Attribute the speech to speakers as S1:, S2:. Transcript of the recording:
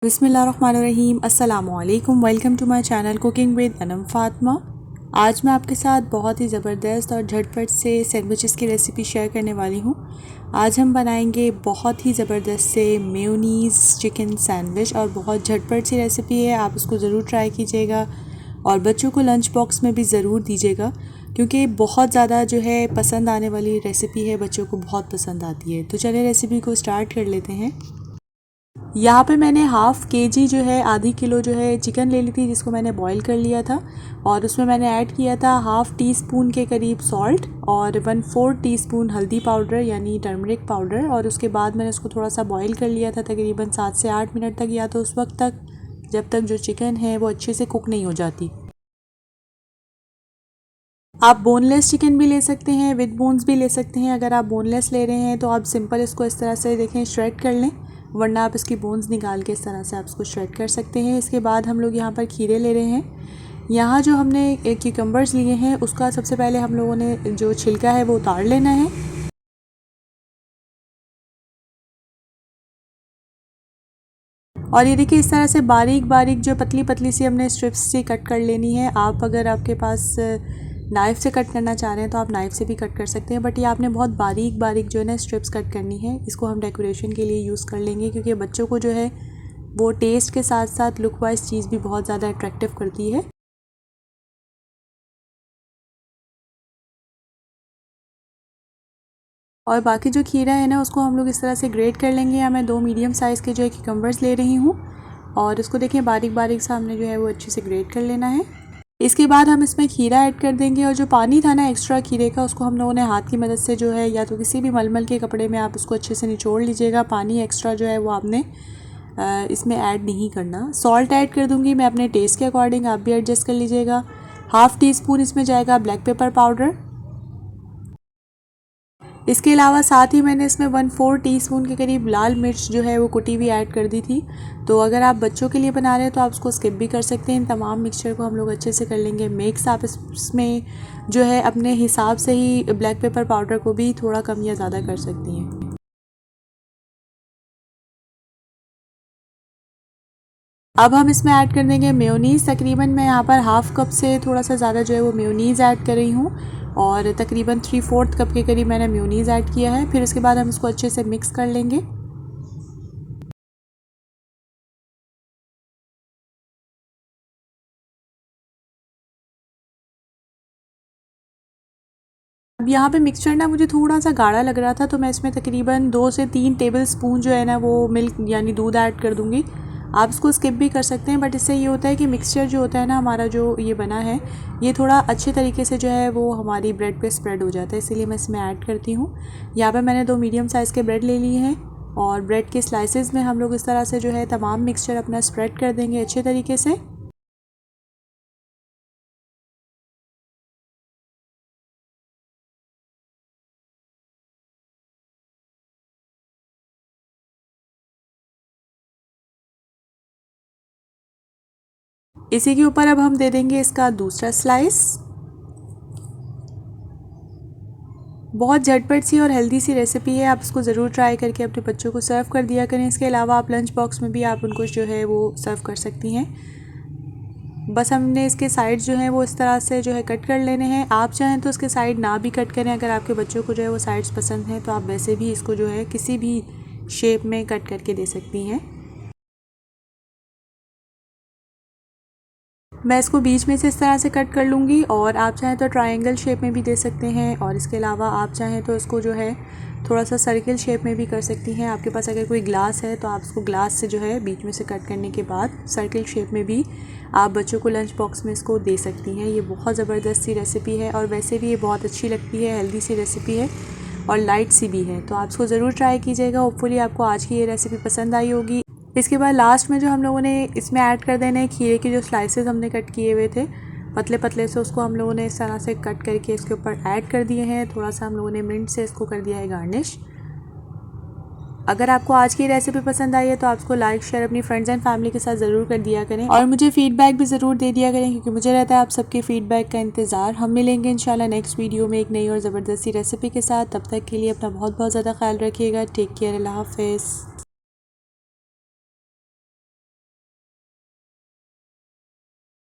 S1: बिस्मिल्लाहिर्रहमानिर्रहीम अस्सलामुअलैकुम। Welcome to my channel cooking with Anam Fatima. आज मैं आपके साथ बहुत ही ज़बरदस्त और झटपट से सैंडविचेस की रेसिपी शेयर करने वाली हूँ। आज हम बनाएंगे बहुत ही ज़बरदस्त से मेयोनीज़ चिकन सैंडविच और बहुत झटपट सी रेसिपी है। आप इसको ज़रूर ट्राई कीजिएगा और बच्चों को लंच बॉक्स में भी ज़रूर दीजिएगा, क्योंकि बहुत ज़्यादा जो है पसंद आने वाली रेसिपी है, बच्चों को बहुत पसंद आती है। तो चलिए रेसिपी को स्टार्ट कर लेते हैं। यहाँ पे मैंने हाफ़ केजी जो है आधी किलो जो है चिकन ले ली थी, जिसको मैंने बॉईल कर लिया था और उसमें मैंने ऐड किया था हाफ़ टी स्पून के करीब सॉल्ट और 1/4 टीस्पून हल्दी पाउडर यानी टर्मरिक पाउडर। और उसके बाद मैंने उसको थोड़ा सा बॉईल कर लिया था तकरीबन 7 से 8 मिनट तक, या तो उस वक्त तक जब तक जो चिकन है वो अच्छे से कुक नहीं हो जाती। आप बोनलेस चिकन भी ले सकते हैं, विद बोन्स भी ले सकते हैं। अगर आप बोनलेस ले रहे हैं तो आप सिंपल इसको इस तरह से देखें श्रेड कर लें, वरना आप इसकी बोन्स निकाल के इस तरह से आप इसको श्रेड कर सकते हैं। इसके बाद हम लोग यहाँ पर खीरे ले रहे हैं। यहाँ जो हमने क्यूकम्बर्स लिए हैं उसका सबसे पहले हम लोगों ने जो छिलका है वो उतार लेना है। और ये देखिए इस तरह से बारीक बारीक जो पतली पतली सी हमने स्ट्रिप्स से कट कर लेनी है। आप अगर आपके पास नाइफ़ से कट करना चाह रहे हैं तो आप नाइफ़ से भी कट कर सकते हैं, बट ये आपने बहुत बारीक बारीक जो है ना स्ट्रिप्स कट करनी है। इसको हम डेकोरेशन के लिए यूज़ कर लेंगे, क्योंकि बच्चों को जो है वो टेस्ट के साथ साथ लुक वाइज चीज़ भी बहुत ज़्यादा अट्रैक्टिव करती है। और बाकी जो खीरा है ना उसको हम लोग इस तरह से ग्रेट कर लेंगे। या मैं 2 मीडियम साइज़ के जो है क्यूकम्बर्स ले रही हूँ और इसको देखिए बारीक बारीक सा हमने जो है वो अच्छे से ग्रेट कर लेना है। इसके बाद हम इसमें खीरा ऐड कर देंगे और जो पानी था ना एक्स्ट्रा खीरे का, उसको हम लोगों ने हाथ की मदद से जो है या तो किसी भी मलमल के कपड़े में आप उसको अच्छे से निचोड़ लीजिएगा। पानी एक्स्ट्रा जो है वो आपने इसमें ऐड नहीं करना। सॉल्ट ऐड कर दूंगी मैं अपने टेस्ट के अकॉर्डिंग, आप भी एडजस्ट कर लीजिएगा। हाफ़ टी स्पून इसमें जाएगा ब्लैक पेपर पाउडर। इसके अलावा साथ ही मैंने इसमें 1/4 टीस्पून के करीब लाल मिर्च जो है वो कुटी हुई ऐड कर दी थी। तो अगर आप बच्चों के लिए बना रहे हैं तो आप उसको स्किप भी कर सकते हैं। इन तमाम मिक्सचर को हम लोग अच्छे से कर लेंगे मिक्स। आप इसमें जो है अपने हिसाब से ही ब्लैक पेपर पाउडर को भी थोड़ा कम या ज़्यादा कर सकती हैं। अब हम इसमें ऐड कर देंगे मेयोनीज़। तकरीबन मैं यहाँ पर हाफ़ कप से थोड़ा सा ज़्यादा जो है वो मेयोनीज़ ऐड कर रही हूँ और तकरीबन 3/4 कप के करीब मैंने मेयोनीज़ ऐड किया है। फिर उसके बाद हम इसको अच्छे से मिक्स कर लेंगे। अब यहाँ पे मिक्सचर ना मुझे थोड़ा सा गाढ़ा लग रहा था, तो मैं इसमें तकरीबन 2 से 3 टेबल स्पून जो है ना वो मिल्क यानी दूध ऐड कर दूँगी। आप इसको स्किप भी कर सकते हैं, बट इससे ये होता है कि मिक्सचर जो होता है ना हमारा जो ये बना है ये थोड़ा अच्छे तरीके से जो है वो हमारी ब्रेड पे स्प्रेड हो जाता है, इसीलिए मैं इसमें ऐड करती हूँ। यहाँ पर मैंने 2 मीडियम साइज़ के ब्रेड ले लिए हैं और ब्रेड के स्लाइसेस में हम लोग इस तरह से जो है तमाम मिक्सचर अपना स्प्रेड कर देंगे अच्छे तरीके से। इसी के ऊपर अब हम दे देंगे इसका दूसरा स्लाइस। बहुत झटपट सी और हेल्दी सी रेसिपी है, आप इसको ज़रूर ट्राई करके अपने बच्चों को सर्व कर दिया करें। इसके अलावा आप लंच बॉक्स में भी आप उनको जो है वो सर्व कर सकती हैं। बस हमने इसके साइड जो हैं वो इस तरह से जो है कट कर लेने हैं। आप चाहें तो इसके साइड ना भी कट करें, अगर आपके बच्चों को जो है वो साइड्स पसंद हैं तो आप वैसे भी इसको जो है किसी भी शेप में कट करके दे सकती हैं। मैं इसको बीच में से इस तरह से कट कर लूँगी और आप चाहें तो ट्रायंगल शेप में भी दे सकते हैं और इसके अलावा आप चाहें तो इसको जो है थोड़ा सा सर्किल शेप में भी कर सकती हैं। आपके पास अगर कोई ग्लास है तो आप इसको ग्लास से जो है बीच में से कट करने के बाद सर्किल शेप में भी आप बच्चों को लंच बॉक्स में इसको दे सकती हैं। ये बहुत ज़बरदस्त सी रेसिपी है और वैसे भी ये बहुत अच्छी लगती है, हेल्दी सी रेसिपी है और लाइट सी भी है। तो आप इसको ज़रूर ट्राई कीजिएगा। होपफुली आपको आज की ये रेसिपी पसंद आई होगी। इसके बाद लास्ट में जो हम लोगों ने इसमें ऐड कर देना है खीरे के जो स्लाइसेस हमने कट किए हुए थे पतले पतले से, उसको हम लोगों ने इस तरह से कट करके इसके ऊपर ऐड कर दिए हैं। थोड़ा सा हम लोगों ने मिंट से इसको कर दिया है गार्निश। अगर आपको आज की रेसिपी पसंद आई है तो आप इसको लाइक शेयर अपनी फ्रेंड्स एंड फैमिली के साथ ज़रूर कर दिया करें और मुझे फ़ीडबैक भी ज़रूर दे दिया करें, क्योंकि मुझे रहता है आप सबके फ़ीडबैक का इंतज़ार। हम मिलेंगे इंशाल्लाह नेक्स्ट वीडियो में एक नई और ज़बरदस्ती रेसिपी के साथ। तब तक के लिए अपना बहुत बहुत ज़्यादा ख्याल रखिएगा। टेक केयर, अल्लाह हाफ़िज़।